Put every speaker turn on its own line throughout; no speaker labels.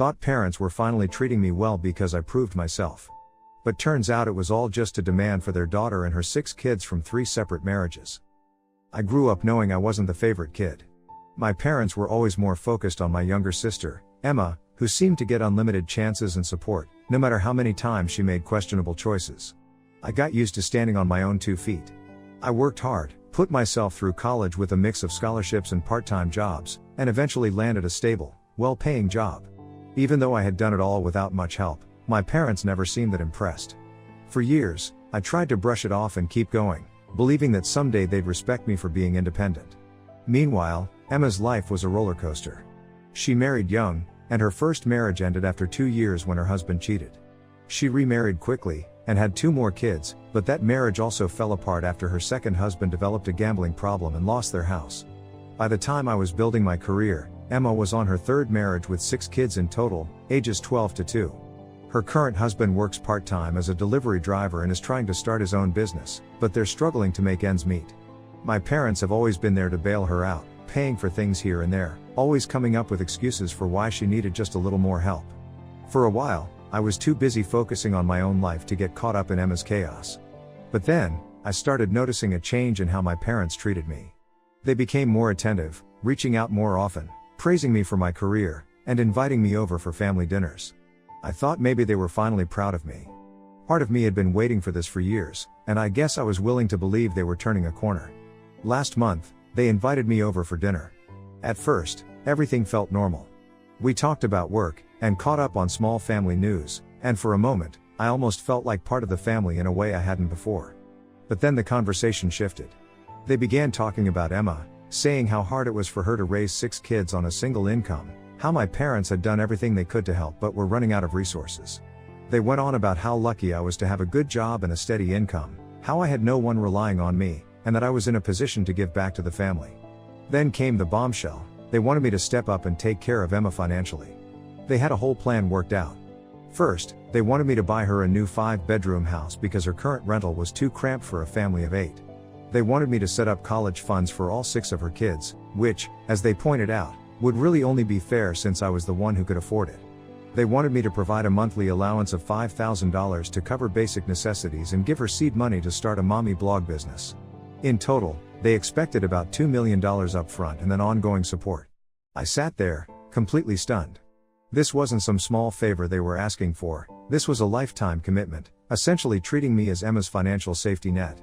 thought parents were finally treating me well because I proved myself. But turns out it was all just a demand for their daughter and her 6 kids from 3 separate marriages. I grew up knowing I wasn't the favorite kid. My parents were always more focused on my younger sister, Emma, who seemed to get unlimited chances and support, no matter how many times she made questionable choices. I got used to standing on my own 2 feet. I worked hard, put myself through college with a mix of scholarships and part-time jobs, and eventually landed a stable, well-paying job. Even though I had done it all without much help, my parents never seemed that impressed. For years, I tried to brush it off and keep going, believing that someday they'd respect me for being independent. Meanwhile, Emma's life was a roller coaster. She married young, and her first marriage ended after 2 years when her husband cheated. She remarried quickly, and had 2 more kids, but that marriage also fell apart after her second husband developed a gambling problem and lost their house. By the time I was building my career, Emma was on her 3rd marriage with 6 kids in total, ages 12 to 2. Her current husband works part-time as a delivery driver and is trying to start his own business, but they're struggling to make ends meet. My parents have always been there to bail her out, paying for things here and there, always coming up with excuses for why she needed just a little more help. For a while, I was too busy focusing on my own life to get caught up in Emma's chaos. But then, I started noticing a change in how my parents treated me. They became more attentive, reaching out more often, praising me for my career, and inviting me over for family dinners. I thought maybe they were finally proud of me. Part of me had been waiting for this for years, and I guess I was willing to believe they were turning a corner. Last month, they invited me over for dinner. At first, everything felt normal. We talked about work, and caught up on small family news, and for a moment, I almost felt like part of the family in a way I hadn't before. But then the conversation shifted. They began talking about Emma, saying how hard it was for her to raise 6 kids on a single income, how my parents had done everything they could to help but were running out of resources. They went on about how lucky I was to have a good job and a steady income, how I had no one relying on me, and that I was in a position to give back to the family. Then came the bombshell. They wanted me to step up and take care of Emma financially. They had a whole plan worked out. First, they wanted me to buy her a new 5-bedroom house because her current rental was too cramped for a family of 8. They wanted me to set up college funds for all 6 of her kids, which, as they pointed out, would really only be fair since I was the one who could afford it. They wanted me to provide a monthly allowance of $5,000 to cover basic necessities and give her seed money to start a mommy blog business. In total, they expected about $2 million up front and then ongoing support. I sat there, completely stunned. This wasn't some small favor they were asking for, this was a lifetime commitment, essentially treating me as Emma's financial safety net.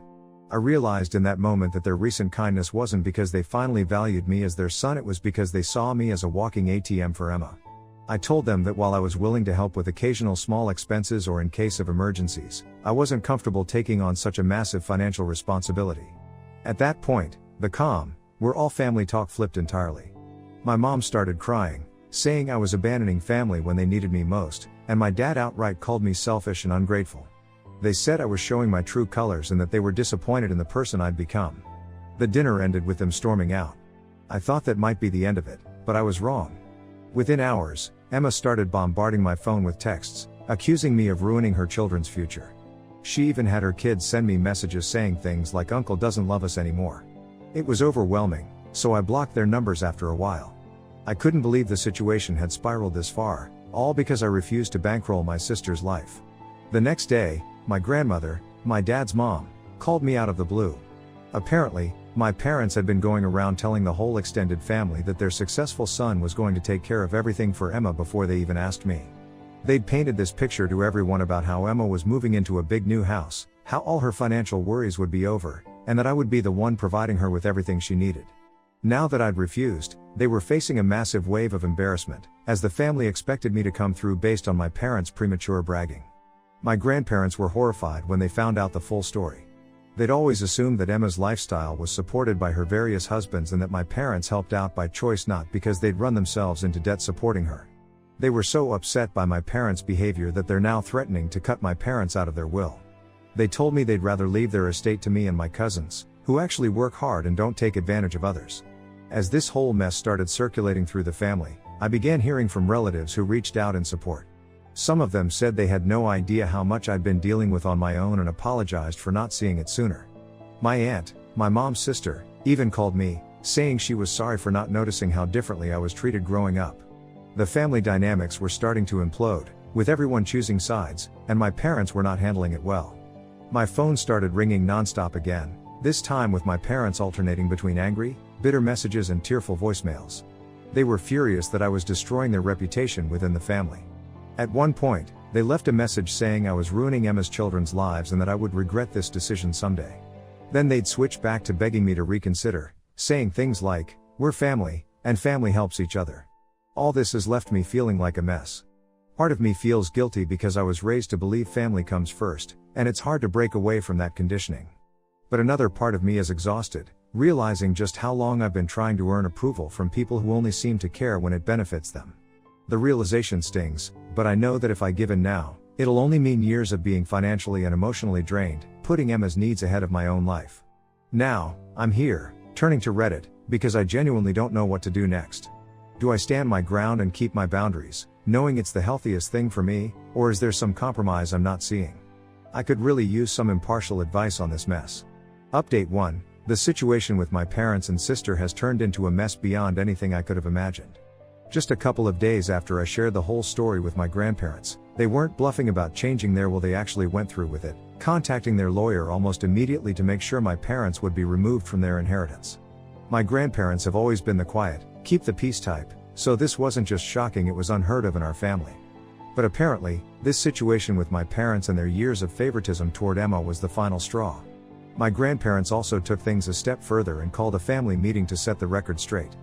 I realized in that moment that their recent kindness wasn't because they finally valued me as their son, it was because they saw me as a walking ATM for Emma. I told them that while I was willing to help with occasional small expenses or in case of emergencies, I wasn't comfortable taking on such a massive financial responsibility. At that point, the calm, we're all family talk flipped entirely. My mom started crying, saying I was abandoning family when they needed me most, and my dad outright called me selfish and ungrateful. They said I was showing my true colors and that they were disappointed in the person I'd become. The dinner ended with them storming out. I thought that might be the end of it, but I was wrong. Within hours, Emma started bombarding my phone with texts, accusing me of ruining her children's future. She even had her kids send me messages saying things like "Uncle doesn't love us anymore." It was overwhelming, so I blocked their numbers after a while. I couldn't believe the situation had spiraled this far, all because I refused to bankroll my sister's life. The next day, my grandmother, my dad's mom, called me out of the blue. Apparently, my parents had been going around telling the whole extended family that their successful son was going to take care of everything for Emma before they even asked me. They'd painted this picture to everyone about how Emma was moving into a big new house, how all her financial worries would be over, and that I would be the one providing her with everything she needed. Now that I'd refused, they were facing a massive wave of embarrassment, as the family expected me to come through based on my parents' premature bragging. My grandparents were horrified when they found out the full story. They'd always assumed that Emma's lifestyle was supported by her various husbands and that my parents helped out by choice, not because they'd run themselves into debt supporting her. They were so upset by my parents' behavior that they're now threatening to cut my parents out of their will. They told me they'd rather leave their estate to me and my cousins, who actually work hard and don't take advantage of others. As this whole mess started circulating through the family, I began hearing from relatives who reached out in support. Some of them said they had no idea how much I'd been dealing with on my own and apologized for not seeing it sooner. My aunt, my mom's sister, even called me, saying she was sorry for not noticing how differently I was treated growing up. The family dynamics were starting to implode, with everyone choosing sides, and my parents were not handling it well. My phone started ringing nonstop again, this time with my parents alternating between angry, bitter messages and tearful voicemails. They were furious that I was destroying their reputation within the family. At one point, they left a message saying I was ruining Emma's children's lives and that I would regret this decision someday. Then they'd switch back to begging me to reconsider, saying things like, "We're family, and family helps each other." All this has left me feeling like a mess. Part of me feels guilty because I was raised to believe family comes first, and it's hard to break away from that conditioning. But another part of me is exhausted, realizing just how long I've been trying to earn approval from people who only seem to care when it benefits them. The realization stings, but I know that if I give in now, it'll only mean years of being financially and emotionally drained, putting Emma's needs ahead of my own life. Now, I'm here, turning to Reddit, because I genuinely don't know what to do next. Do I stand my ground and keep my boundaries, knowing it's the healthiest thing for me, or is there some compromise I'm not seeing? I could really use some impartial advice on this mess. Update 1. The situation with my parents and sister has turned into a mess beyond anything I could have imagined. Just a couple of days after I shared the whole story with my grandparents, they weren't bluffing about changing their will, they actually went through with it, contacting their lawyer almost immediately to make sure my parents would be removed from their inheritance. My grandparents have always been the quiet, keep the peace type, so this wasn't just shocking, it was unheard of in our family. But apparently, this situation with my parents and their years of favoritism toward Emma was the final straw. My grandparents also took things a step further and called a family meeting to set the record straight.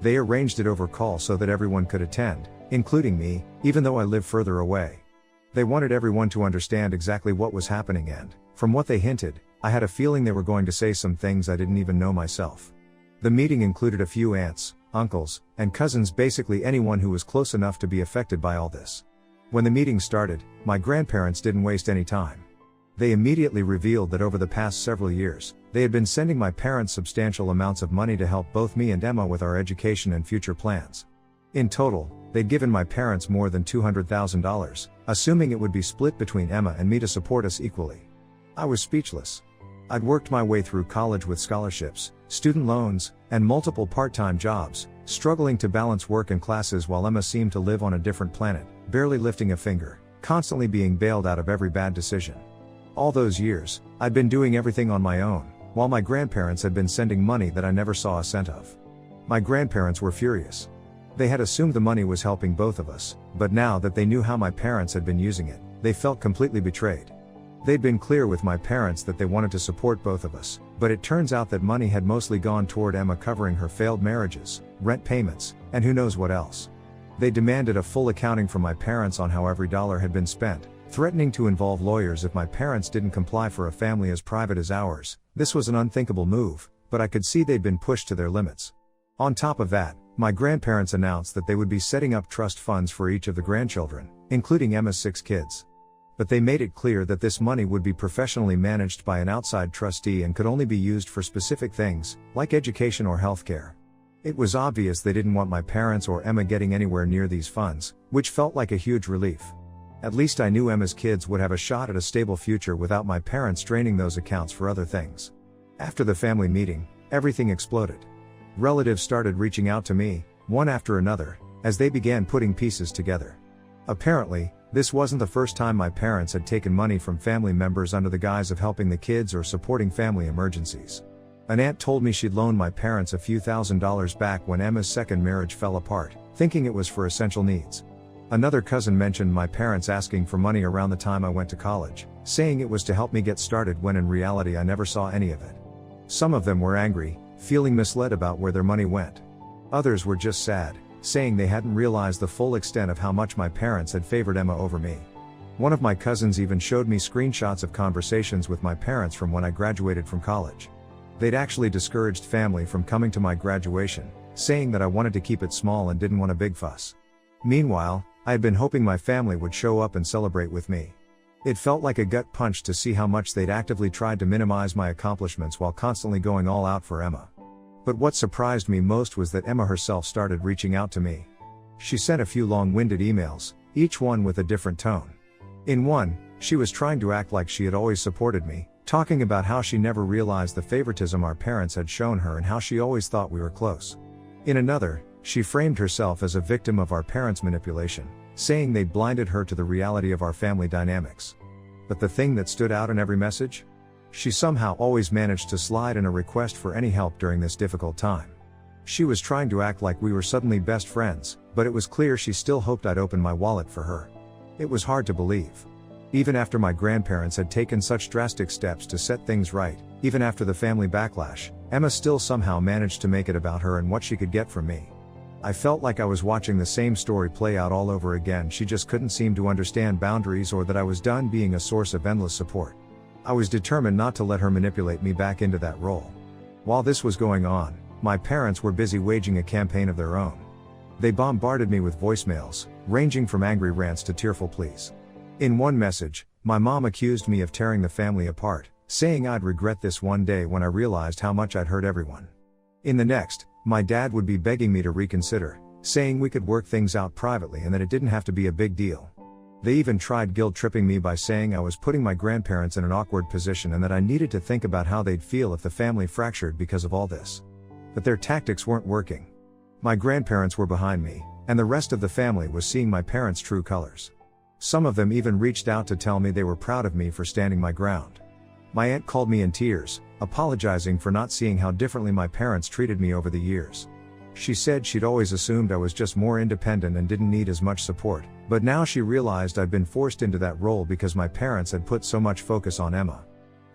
They arranged it over call so that everyone could attend, including me, even though I live further away. They wanted everyone to understand exactly what was happening, and, from what they hinted, I had a feeling they were going to say some things I didn't even know myself. The meeting included a few aunts, uncles, and cousins, basically anyone who was close enough to be affected by all this. When the meeting started, my grandparents didn't waste any time. They immediately revealed that over the past several years, they had been sending my parents substantial amounts of money to help both me and Emma with our education and future plans. In total, they'd given my parents more than $200,000, assuming it would be split between Emma and me to support us equally. I was speechless. I'd worked my way through college with scholarships, student loans, and multiple part-time jobs, struggling to balance work and classes while Emma seemed to live on a different planet, barely lifting a finger, constantly being bailed out of every bad decision. All those years, I'd been doing everything on my own, while my grandparents had been sending money that I never saw a cent of. My grandparents were furious. They had assumed the money was helping both of us, but now that they knew how my parents had been using it, they felt completely betrayed. They'd been clear with my parents that they wanted to support both of us, but it turns out that money had mostly gone toward Emma covering her failed marriages, rent payments, and who knows what else. They demanded a full accounting from my parents on how every dollar had been spent, threatening to involve lawyers if my parents didn't comply. For a family as private as ours, this was an unthinkable move, but I could see they'd been pushed to their limits. On top of that, my grandparents announced that they would be setting up trust funds for each of the grandchildren, including Emma's 6 kids. But they made it clear that this money would be professionally managed by an outside trustee and could only be used for specific things, like education or healthcare. It was obvious they didn't want my parents or Emma getting anywhere near these funds, which felt like a huge relief. At least I knew Emma's kids would have a shot at a stable future without my parents draining those accounts for other things. After the family meeting, everything exploded. Relatives started reaching out to me, one after another, as they began putting pieces together. Apparently, this wasn't the first time my parents had taken money from family members under the guise of helping the kids or supporting family emergencies. An aunt told me she'd loaned my parents a few $1,000s back when Emma's second marriage fell apart, thinking it was for essential needs. Another cousin mentioned my parents asking for money around the time I went to college, saying it was to help me get started, when in reality I never saw any of it. Some of them were angry, feeling misled about where their money went. Others were just sad, saying they hadn't realized the full extent of how much my parents had favored Emma over me. One of my cousins even showed me screenshots of conversations with my parents from when I graduated from college. They'd actually discouraged family from coming to my graduation, saying that I wanted to keep it small and didn't want a big fuss. Meanwhile, I had been hoping my family would show up and celebrate with me. It felt like a gut punch to see how much they'd actively tried to minimize my accomplishments while constantly going all out for Emma. But what surprised me most was that Emma herself started reaching out to me. She sent a few long-winded emails, each one with a different tone. In one, she was trying to act like she had always supported me, talking about how she never realized the favoritism our parents had shown her and how she always thought we were close. In another, She framed herself as a victim of our parents' manipulation, saying they'd blinded her to the reality of our family dynamics. But the thing that stood out in every message? She somehow always managed to slide in a request for any help during this difficult time. She was trying to act like we were suddenly best friends, but it was clear she still hoped I'd open my wallet for her. It was hard to believe. Even after my grandparents had taken such drastic steps to set things right, even after the family backlash, Emma still somehow managed to make it about her and what she could get from me. I felt like I was watching the same story play out all over again. She just couldn't seem to understand boundaries or that I was done being a source of endless support. I was determined not to let her manipulate me back into that role. While this was going on, my parents were busy waging a campaign of their own. They bombarded me with voicemails, ranging from angry rants to tearful pleas. In one message, my mom accused me of tearing the family apart, saying I'd regret this one day when I realized how much I'd hurt everyone. In the next, my dad would be begging me to reconsider, saying we could work things out privately and that it didn't have to be a big deal. They even tried guilt-tripping me by saying I was putting my grandparents in an awkward position and that I needed to think about how they'd feel if the family fractured because of all this. But their tactics weren't working. My grandparents were behind me, and the rest of the family was seeing my parents' true colors. Some of them even reached out to tell me they were proud of me for standing my ground. My aunt called me in tears, apologizing for not seeing how differently my parents treated me over the years. She said she'd always assumed I was just more independent and didn't need as much support, but now she realized I'd been forced into that role because my parents had put so much focus on Emma.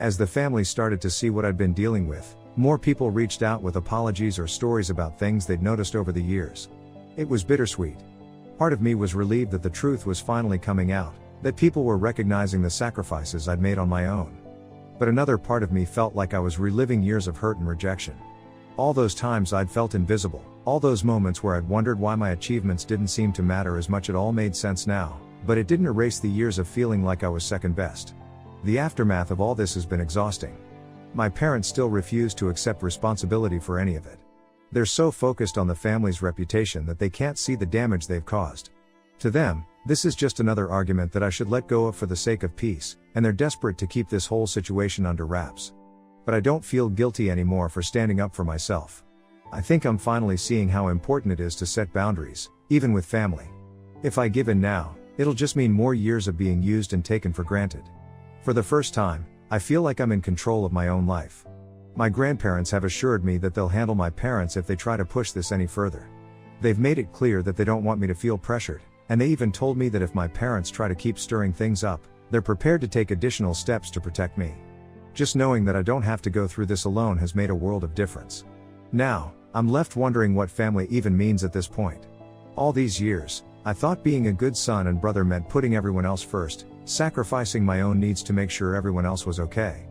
As the family started to see what I'd been dealing with, more people reached out with apologies or stories about things they'd noticed over the years. It was bittersweet. Part of me was relieved that the truth was finally coming out, that people were recognizing the sacrifices I'd made on my own. But another part of me felt like I was reliving years of hurt and rejection. All those times I'd felt invisible, all those moments where I'd wondered why my achievements didn't seem to matter as much. It all made sense now, but it didn't erase the years of feeling like I was second best. The aftermath of all this has been exhausting. My parents still refuse to accept responsibility for any of it. They're so focused on the family's reputation that they can't see the damage they've caused. To them, this is just another argument that I should let go of for the sake of peace, and they're desperate to keep this whole situation under wraps. But I don't feel guilty anymore for standing up for myself. I think I'm finally seeing how important it is to set boundaries, even with family. If I give in now, it'll just mean more years of being used and taken for granted. For the first time, I feel like I'm in control of my own life. My grandparents have assured me that they'll handle my parents if they try to push this any further. They've made it clear that they don't want me to feel pressured, and they even told me that if my parents try to keep stirring things up, they're prepared to take additional steps to protect me. Just knowing that I don't have to go through this alone has made a world of difference. Now, I'm left wondering what family even means at this point. All these years, I thought being a good son and brother meant putting everyone else first, sacrificing my own needs to make sure everyone else was okay.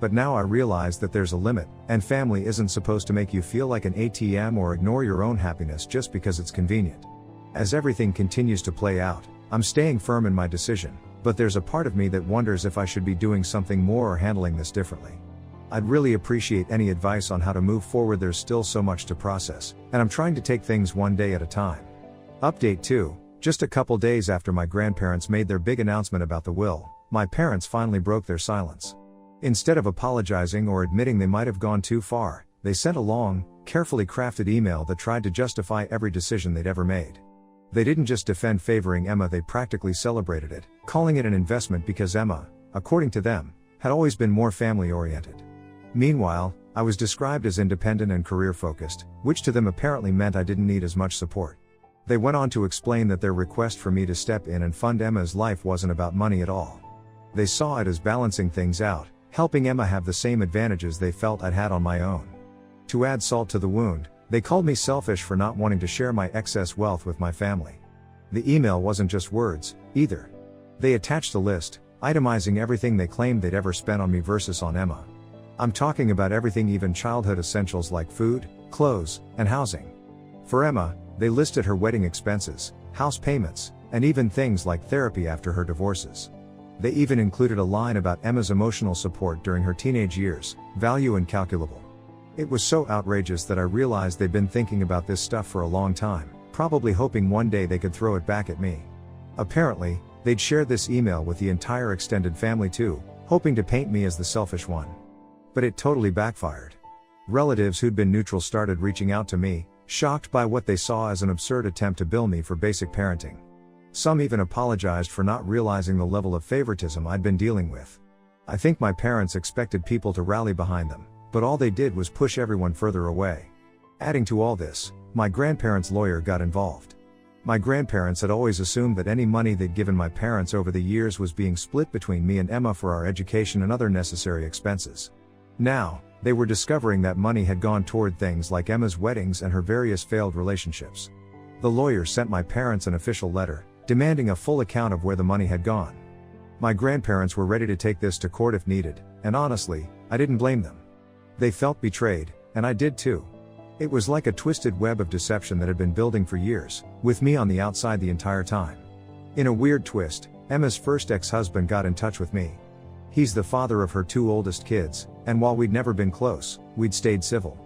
But now I realize that there's a limit, and family isn't supposed to make you feel like an ATM or ignore your own happiness just because it's convenient. As everything continues to play out, I'm staying firm in my decision, but there's a part of me that wonders if I should be doing something more or handling this differently. I'd really appreciate any advice on how to move forward. There's still so much to process, and I'm trying to take things one day at a time. Update 2. Just a couple days after my grandparents made their big announcement about the will, my parents finally broke their silence. Instead of apologizing or admitting they might have gone too far, they sent a long, carefully crafted email that tried to justify every decision they'd ever made. They didn't just defend favoring Emma, they practically celebrated it, calling it an investment because Emma, according to them, had always been more family-oriented. Meanwhile, I was described as independent and career-focused, which to them apparently meant I didn't need as much support. They went on to explain that their request for me to step in and fund Emma's life wasn't about money at all. They saw it as balancing things out, helping Emma have the same advantages they felt I'd had on my own. To add salt to the wound, they called me selfish for not wanting to share my excess wealth with my family. The email wasn't just words, either. They attached a list, itemizing everything they claimed they'd ever spent on me versus on Emma. I'm talking about everything, even childhood essentials like food, clothes, and housing. For Emma, they listed her wedding expenses, house payments, and even things like therapy after her divorces. They even included a line about Emma's emotional support during her teenage years, value incalculable. It was so outrageous that I realized they'd been thinking about this stuff for a long time, probably hoping one day they could throw it back at me. Apparently, they'd shared this email with the entire extended family too, hoping to paint me as the selfish one. But it totally backfired. Relatives who'd been neutral started reaching out to me, shocked by what they saw as an absurd attempt to bill me for basic parenting. Some even apologized for not realizing the level of favoritism I'd been dealing with. I think my parents expected people to rally behind them, but all they did was push everyone further away. Adding to all this, my grandparents' lawyer got involved. My grandparents had always assumed that any money they'd given my parents over the years was being split between me and Emma for our education and other necessary expenses. Now, they were discovering that money had gone toward things like Emma's weddings and her various failed relationships. The lawyer sent my parents an official letter, demanding a full account of where the money had gone. My grandparents were ready to take this to court if needed, and honestly, I didn't blame them. They felt betrayed, and I did too. It was like a twisted web of deception that had been building for years, with me on the outside the entire time. In a weird twist, Emma's first ex-husband got in touch with me. He's the father of her 2 oldest kids, and while we'd never been close, we'd stayed civil.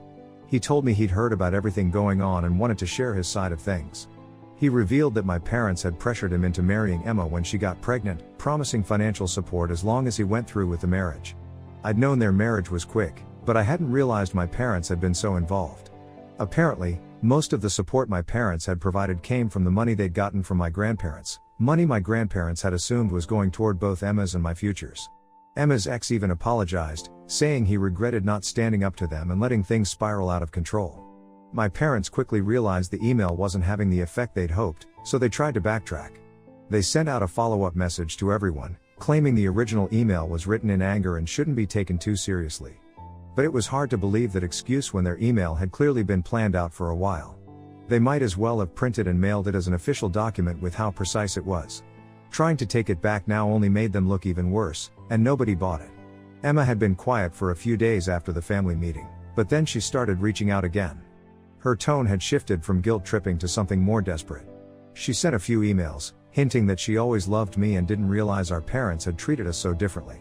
He told me he'd heard about everything going on and wanted to share his side of things. He revealed that my parents had pressured him into marrying Emma when she got pregnant, promising financial support as long as he went through with the marriage. I'd known their marriage was quick, but I hadn't realized my parents had been so involved. Apparently, most of the support my parents had provided came from the money they'd gotten from my grandparents, money my grandparents had assumed was going toward both Emma's and my futures. Emma's ex even apologized, saying he regretted not standing up to them and letting things spiral out of control. My parents quickly realized the email wasn't having the effect they'd hoped, so they tried to backtrack. They sent out a follow-up message to everyone, claiming the original email was written in anger and shouldn't be taken too seriously. But it was hard to believe that excuse when their email had clearly been planned out for a while. They might as well have printed and mailed it as an official document with how precise it was. Trying to take it back now only made them look even worse, and nobody bought it. Emma had been quiet for a few days after the family meeting, but then she started reaching out again. Her tone had shifted from guilt-tripping to something more desperate. She sent a few emails, hinting that she always loved me and didn't realize our parents had treated us so differently.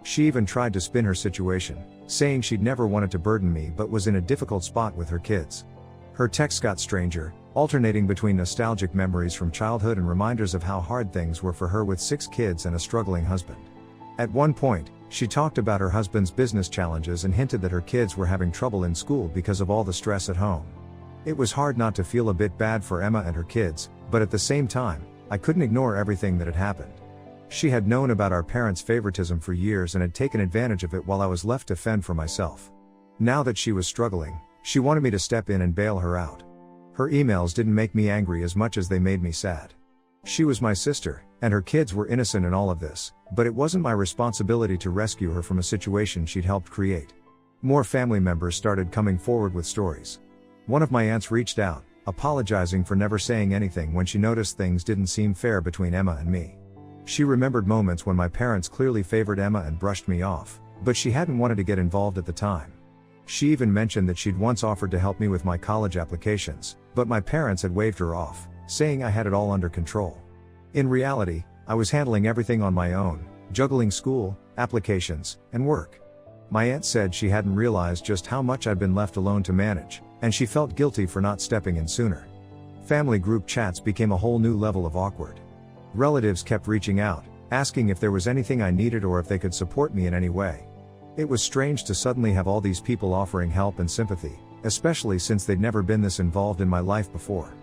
She even tried to spin her situation, saying she'd never wanted to burden me but was in a difficult spot with her kids. Her texts got stranger, alternating between nostalgic memories from childhood and reminders of how hard things were for her with 6 kids and a struggling husband. At one point, she talked about her husband's business challenges and hinted that her kids were having trouble in school because of all the stress at home. It was hard not to feel a bit bad for Emma and her kids, but at the same time, I couldn't ignore everything that had happened. She had known about our parents' favoritism for years and had taken advantage of it while I was left to fend for myself. Now that she was struggling, she wanted me to step in and bail her out. Her emails didn't make me angry as much as they made me sad. She was my sister, and her kids were innocent in all of this, but it wasn't my responsibility to rescue her from a situation she'd helped create. More family members started coming forward with stories. One of my aunts reached out, apologizing for never saying anything when she noticed things didn't seem fair between Emma and me. She remembered moments when my parents clearly favored Emma and brushed me off, but she hadn't wanted to get involved at the time. She even mentioned that she'd once offered to help me with my college applications, but my parents had waved her off, saying I had it all under control. In reality, I was handling everything on my own, juggling school, applications, and work. My aunt said she hadn't realized just how much I'd been left alone to manage, and she felt guilty for not stepping in sooner. Family group chats became a whole new level of awkward. Relatives kept reaching out, asking if there was anything I needed or if they could support me in any way. It was strange to suddenly have all these people offering help and sympathy, especially since they'd never been this involved in my life before.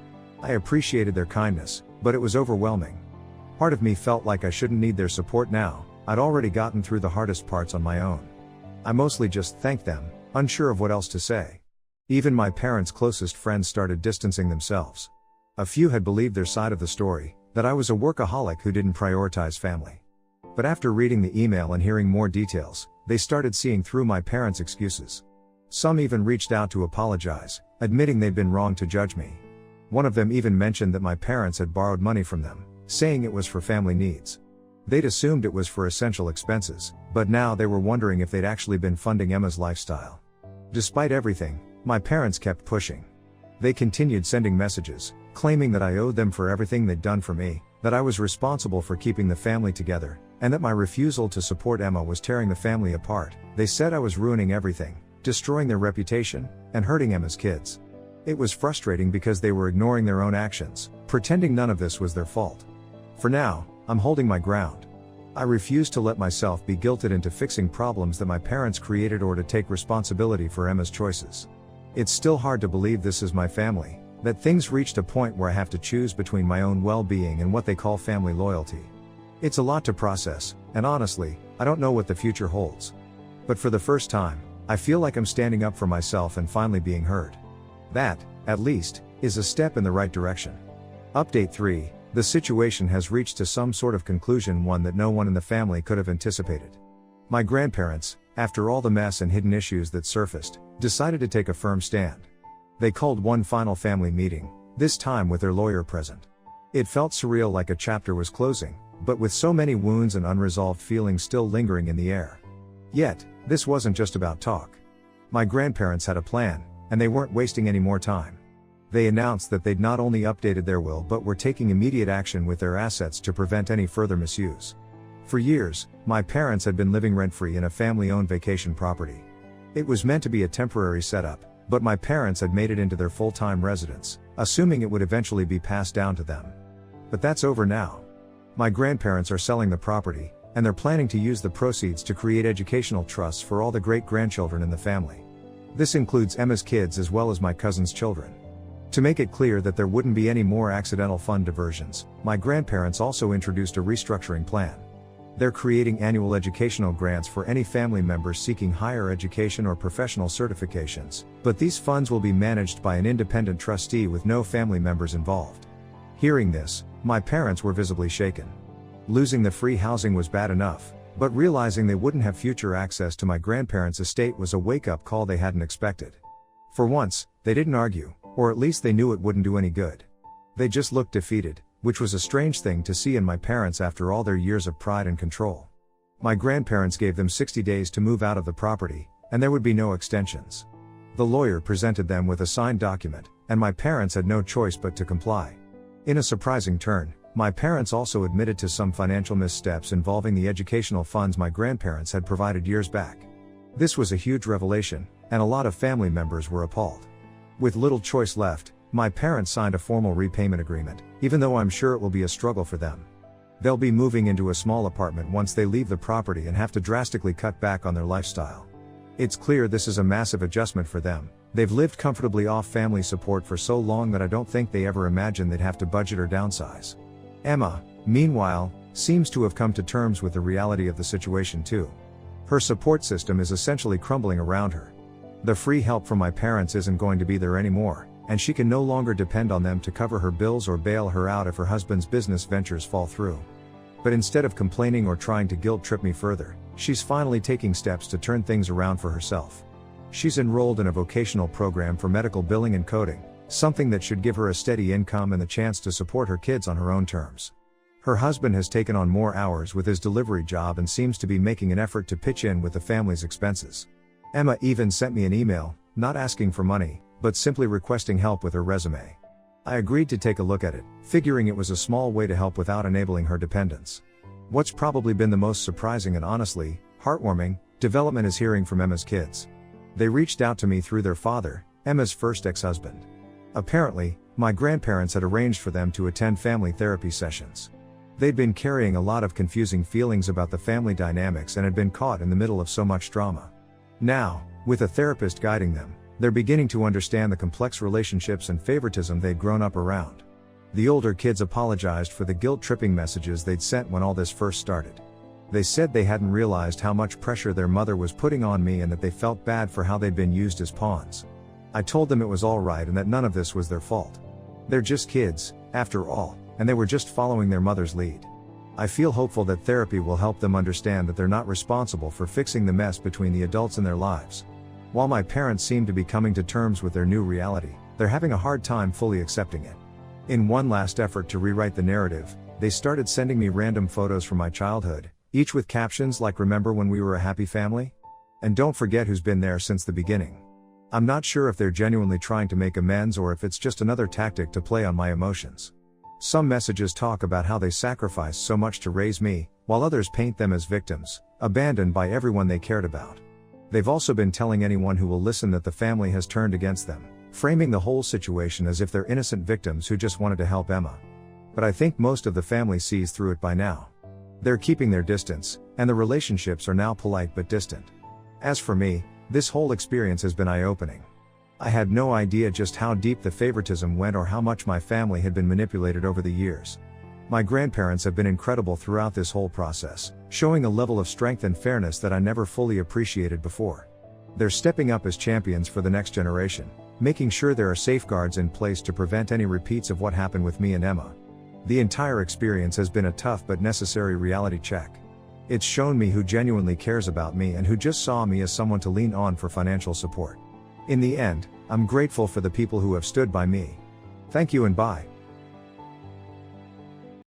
I appreciated their kindness, but it was overwhelming. Part of me felt like I shouldn't need their support now. I'd already gotten through the hardest parts on my own. I mostly just thanked them, unsure of what else to say. Even my parents' closest friends started distancing themselves. A few had believed their side of the story, that I was a workaholic who didn't prioritize family. But after reading the email and hearing more details, they started seeing through my parents' excuses. Some even reached out to apologize, admitting they'd been wrong to judge me. One of them even mentioned that my parents had borrowed money from them, saying it was for family needs. They'd assumed it was for essential expenses, but now they were wondering if they'd actually been funding Emma's lifestyle. Despite everything, my parents kept pushing. They continued sending messages, claiming that I owed them for everything they'd done for me, that I was responsible for keeping the family together, and that my refusal to support Emma was tearing the family apart. They said I was ruining everything, destroying their reputation, and hurting Emma's kids. It was frustrating because they were ignoring their own actions, pretending none of this was their fault. For now, I'm holding my ground. I refuse to let myself be guilted into fixing problems that my parents created or to take responsibility for Emma's choices. It's still hard to believe this is my family, that things reached a point where I have to choose between my own well-being and what they call family loyalty. It's a lot to process, and honestly, I don't know what the future holds. But for the first time, I feel like I'm standing up for myself and finally being heard. That, at least, is a step in the right direction. Update 3, the situation has reached to some sort of conclusion, one that no one in the family could have anticipated. My grandparents, after all the mess and hidden issues that surfaced, decided to take a firm stand. They called one final family meeting, this time with their lawyer present. It felt surreal, like a chapter was closing, but with so many wounds and unresolved feelings still lingering in the air. Yet, this wasn't just about talk. My grandparents had a plan, and they weren't wasting any more time. They announced that they'd not only updated their will but were taking immediate action with their assets to prevent any further misuse. For years, my parents had been living rent-free in a family-owned vacation property. It was meant to be a temporary setup, but my parents had made it into their full-time residence, assuming it would eventually be passed down to them. But that's over now. My grandparents are selling the property, and they're planning to use the proceeds to create educational trusts for all the great-grandchildren in the family. This includes Emma's kids as well as my cousin's children. To make it clear that there wouldn't be any more accidental fund diversions, my grandparents also introduced a restructuring plan. They're creating annual educational grants for any family members seeking higher education or professional certifications, but these funds will be managed by an independent trustee with no family members involved. Hearing this, my parents were visibly shaken. Losing the free housing was bad enough, but realizing they wouldn't have future access to my grandparents' estate was a wake-up call they hadn't expected. For once, they didn't argue, or at least they knew it wouldn't do any good. They just looked defeated, which was a strange thing to see in my parents after all their years of pride and control. My grandparents gave them 60 days to move out of the property, and there would be no extensions. The lawyer presented them with a signed document, and my parents had no choice but to comply. In a surprising turn, my parents also admitted to some financial missteps involving the educational funds my grandparents had provided years back. This was a huge revelation, and a lot of family members were appalled. With little choice left, my parents signed a formal repayment agreement, even though I'm sure it will be a struggle for them. They'll be moving into a small apartment once they leave the property and have to drastically cut back on their lifestyle. It's clear this is a massive adjustment for them. They've lived comfortably off family support for so long that I don't think they ever imagined they'd have to budget or downsize. Emma, meanwhile, seems to have come to terms with the reality of the situation too. Her support system is essentially crumbling around her. The free help from my parents isn't going to be there anymore, and she can no longer depend on them to cover her bills or bail her out if her husband's business ventures fall through. But instead of complaining or trying to guilt-trip me further, she's finally taking steps to turn things around for herself. She's enrolled in a vocational program for medical billing and coding, something that should give her a steady income and the chance to support her kids on her own terms. Her husband has taken on more hours with his delivery job and seems to be making an effort to pitch in with the family's expenses. Emma even sent me an email, not asking for money, but simply requesting help with her resume. I agreed to take a look at it, figuring it was a small way to help without enabling her dependence. What's probably been the most surprising and honestly, heartwarming, development is hearing from Emma's kids. They reached out to me through their father, Emma's first ex-husband. Apparently, my grandparents had arranged for them to attend family therapy sessions. They'd been carrying a lot of confusing feelings about the family dynamics and had been caught in the middle of so much drama. Now, with a therapist guiding them, they're beginning to understand the complex relationships and favoritism they'd grown up around. The older kids apologized for the guilt-tripping messages they'd sent when all this first started. They said they hadn't realized how much pressure their mother was putting on me and that they felt bad for how they'd been used as pawns. I told them it was all right and that none of this was their fault. They're just kids, after all, and they were just following their mother's lead. I feel hopeful that therapy will help them understand that they're not responsible for fixing the mess between the adults in their lives. While my parents seem to be coming to terms with their new reality, they're having a hard time fully accepting it. In one last effort to rewrite the narrative, they started sending me random photos from my childhood, each with captions like "Remember when we were a happy family?" and "Don't forget who's been there since the beginning." I'm not sure if they're genuinely trying to make amends or if it's just another tactic to play on my emotions. Some messages talk about how they sacrificed so much to raise me, while others paint them as victims, abandoned by everyone they cared about. They've also been telling anyone who will listen that the family has turned against them, framing the whole situation as if they're innocent victims who just wanted to help Emma. But I think most of the family sees through it by now. They're keeping their distance, and the relationships are now polite but distant. As for me, this whole experience has been eye-opening. I had no idea just how deep the favoritism went or how much my family had been manipulated over the years. My grandparents have been incredible throughout this whole process, showing a level of strength and fairness that I never fully appreciated before. They're stepping up as champions for the next generation, making sure there are safeguards in place to prevent any repeats of what happened with me and Emma. The entire experience has been a tough but necessary reality check. It's shown me who genuinely cares about me and who just saw me as someone to lean on for financial support. In the end, I'm grateful for the people who have stood by me. Thank you and bye.